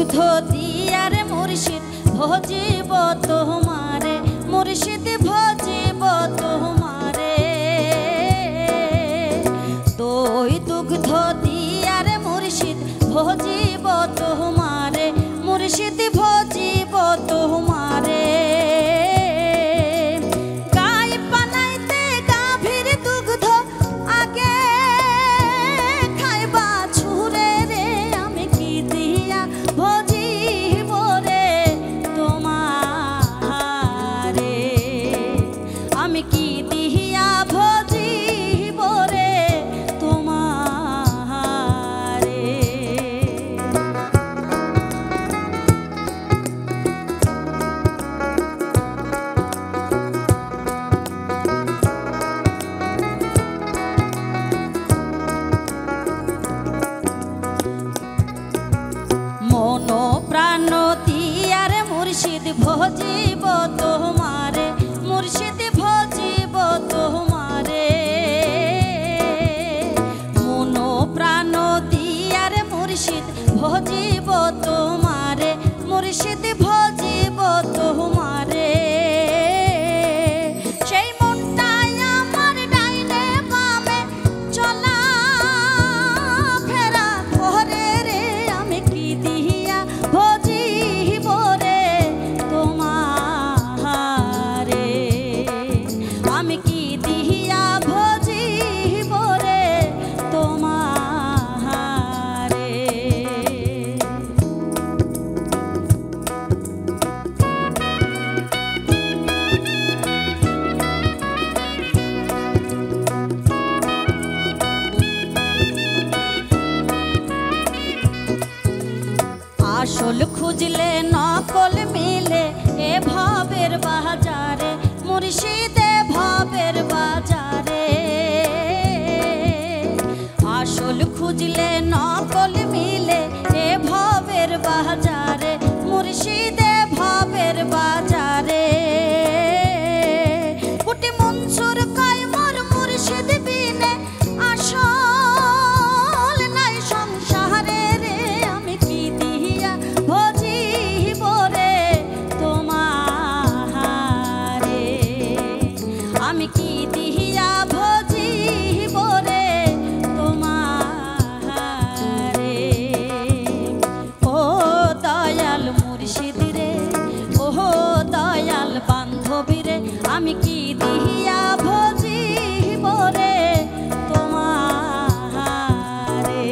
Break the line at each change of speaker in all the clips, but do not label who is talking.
দুগ্ধ দিয়ারে মুর্শিদ ভজিব তোমারে, মুর্শিদ ভজিব তোমারে। দই দুগ্ধ দিয়ারে মুর্শিদ ভজিব তোমারে, মুর্শিদ ভজিব তোমারে। মনো প্রাণ দিয়ারে মুর্শিদ ভজিব তোমারে, মুর্শিদ ভজিব তোমারে। মনো প্রাণ দিয়ারে মুর্শিদ ভজিব তোমারে, মুর্শিদ ভজিব তোমারে। সেই মনটাই আমার ডাইনে বামে চলা ফেরা করে রে, আমি কি দিয়া ভজিব রে তোমারে, আমি কি দিয়া ভজিব রে তোমারে। আসল খুঁজলে নকল মিলে এ ভাবের বাজারে, মুর্শিদে ভাবের বাজারে। আসল খুঁজলে নকল মিলে এ ভাবের বাজারে, মুর্শিদে ভাবের বাজারে। কুটি মনসুর কয় মোর মুর্শিদ বিনে আসল নাই সংসারে রে, আমি কি দিয়া ভজিব রে তোমারে, আমি কি দিয়া ভজিব রে তোমারে। ও দয়াল মুর্শিদ রে, ও দয়াল বান্ধবী রে, আমি কি দিয়া ভজিব রে তোমারে,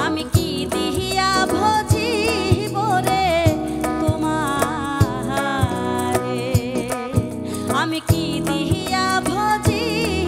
আমি কি দিয়া ভজিব রে তোমারে, আমি কি দিয়া ভজিব